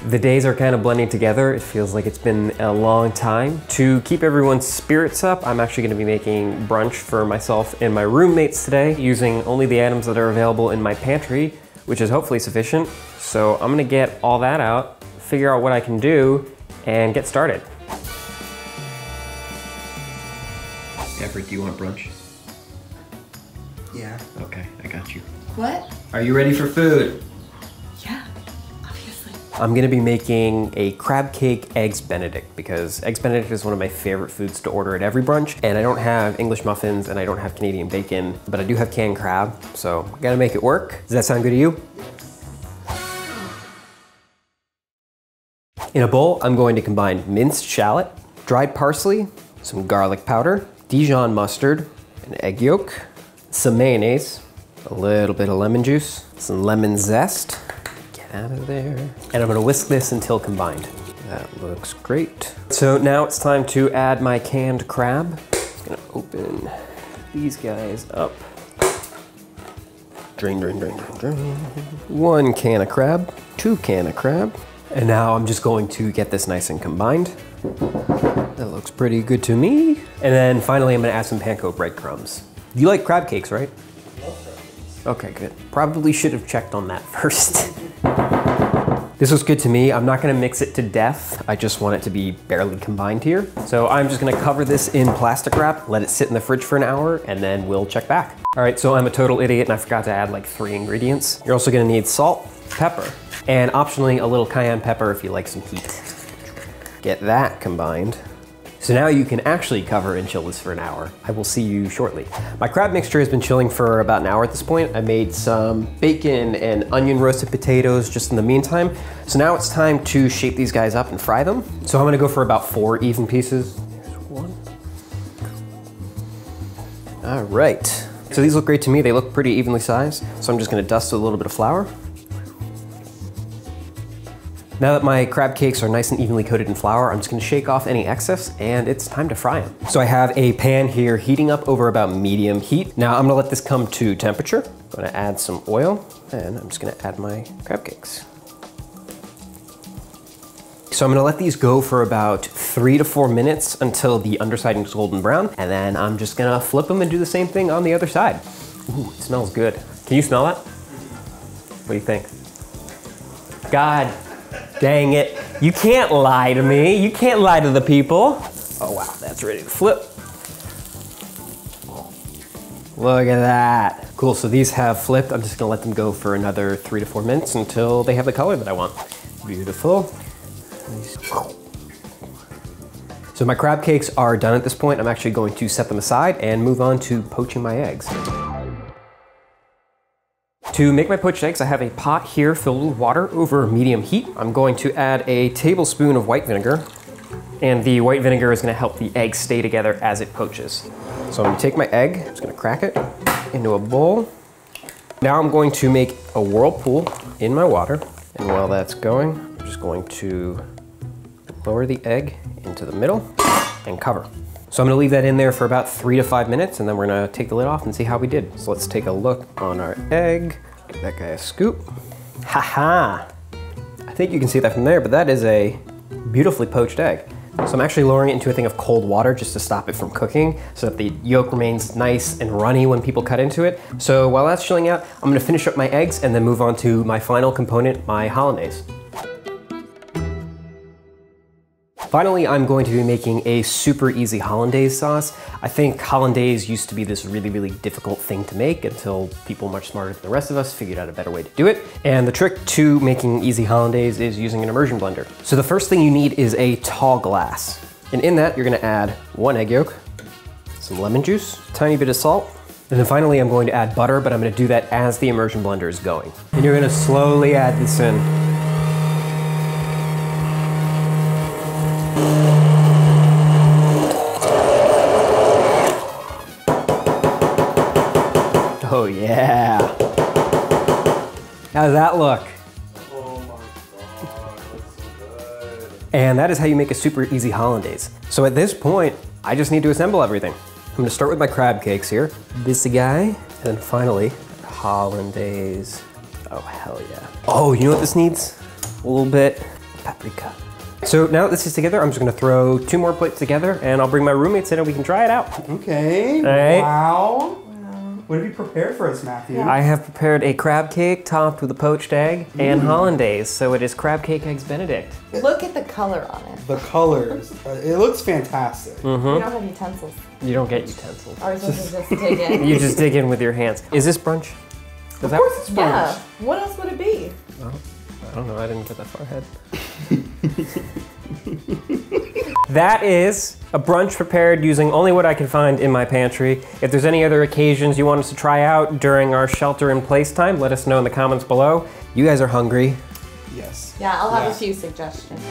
The days are kind of blending together. It feels like it's been a long time. To keep everyone's spirits up, I'm actually gonna be making brunch for myself and my roommates today, using only the items that are available in my pantry, which is hopefully sufficient. So I'm gonna get all that out, figure out what I can do, and get started. Everett, do you want brunch? Yeah. Okay, I got you. What? Are you ready for food? Yeah, obviously. I'm gonna be making a crab cake eggs benedict because eggs benedict is one of my favorite foods to order at every brunch, and I don't have English muffins and I don't have Canadian bacon, but I do have canned crab, so I gotta make it work. Does that sound good to you? In a bowl, I'm going to combine minced shallot, dried parsley, some garlic powder, Dijon mustard, an egg yolk, some mayonnaise, a little bit of lemon juice, some lemon zest. Get out of there. And I'm gonna whisk this until combined. That looks great. So now it's time to add my canned crab. I'm gonna open these guys up. Drain, drain, drain, drain, drain. 1 can of crab, 2 can of crab. And now I'm just going to get this nice and combined. That looks pretty good to me. And then finally, I'm gonna add some panko breadcrumbs. You like crab cakes, right? Okay, good. Probably should have checked on that first. This looks good to me. I'm not gonna mix it to death. I just want it to be barely combined here. So I'm just gonna cover this in plastic wrap, let it sit in the fridge for an hour, and then we'll check back. All right, so I'm a total idiot and I forgot to add like 3 ingredients. You're also gonna need salt, pepper, and optionally a little cayenne pepper if you like some heat. Get that combined. So now you can actually cover and chill this for an hour. I will see you shortly. My crab mixture has been chilling for about an hour at this point. I made some bacon and onion roasted potatoes just in the meantime. So now it's time to shape these guys up and fry them. So I'm gonna go for about 4 even pieces. Here's 1. All right. So these look great to me. They look pretty evenly sized. So I'm just gonna dust a little bit of flour. Now that my crab cakes are nice and evenly coated in flour, I'm just gonna shake off any excess and it's time to fry them. So I have a pan here heating up over about medium heat. Now I'm gonna let this come to temperature. I'm gonna add some oil and I'm just gonna add my crab cakes. So I'm gonna let these go for about 3 to 4 minutes until the underside is golden brown, and then I'm just gonna flip them and do the same thing on the other side. Ooh, it smells good. Can you smell that? What do you think? God. Dang it. You can't lie to me. You can't lie to the people. Oh wow, that's ready to flip. Look at that. Cool, so these have flipped. I'm just gonna let them go for another 3 to 4 minutes until they have the color that I want. Beautiful. So my crab cakes are done at this point. I'm actually going to set them aside and move on to poaching my eggs. To make my poached eggs, I have a pot here filled with water over medium heat. I'm going to add a tablespoon of white vinegar, and the white vinegar is gonna help the eggs stay together as it poaches. So I'm gonna take my egg, I'm just gonna crack it into a bowl. Now I'm going to make a whirlpool in my water, and while that's going, I'm just going to lower the egg into the middle and cover. So I'm gonna leave that in there for about 3 to 5 minutes, and then we're gonna take the lid off and see how we did. So let's take a look on our egg. Give that guy a scoop. Ha-ha! I think you can see that from there, but that is a beautifully poached egg. So I'm actually lowering it into a thing of cold water just to stop it from cooking so that the yolk remains nice and runny when people cut into it. So while that's chilling out, I'm gonna finish up my eggs and then move on to my final component, my hollandaise. Finally, I'm going to be making a super easy hollandaise sauce. I think hollandaise used to be this really, really difficult thing to make until people much smarter than the rest of us figured out a better way to do it. And the trick to making easy hollandaise is using an immersion blender. So the first thing you need is a tall glass. And in that, you're gonna add 1 egg yolk, some lemon juice, a tiny bit of salt, and then finally I'm going to add butter, but I'm gonna do that as the immersion blender is going. And you're gonna slowly add this in. Oh yeah. How does that look? Oh my god, that's so good. And that is how you make a super easy hollandaise. So at this point, I just need to assemble everything. I'm gonna start with my crab cakes here. This guy, and then finally, hollandaise. Oh hell yeah. Oh, you know what this needs? A little bit paprika. So now that this is together, I'm just gonna throw 2 more plates together and I'll bring my roommates in and we can try it out. Okay. All right. Wow. What have you prepared for us, Matthew? I have prepared a crab cake topped with a poached egg and hollandaise. So it is crab cake eggs Benedict. Look at the color on it. The colors. It looks fantastic. We don't have utensils. You don't get utensils. Are we supposed to just dig in? You just dig in with your hands. Is this brunch? Of course it's brunch. Yeah. What else would it be? Well, I don't know. I didn't get that far ahead. That is a brunch prepared using only what I can find in my pantry. If there's any other occasions you want us to try out during our shelter-in-place time, let us know in the comments below. You guys are hungry. Yes. Yeah, I'll have a few suggestions.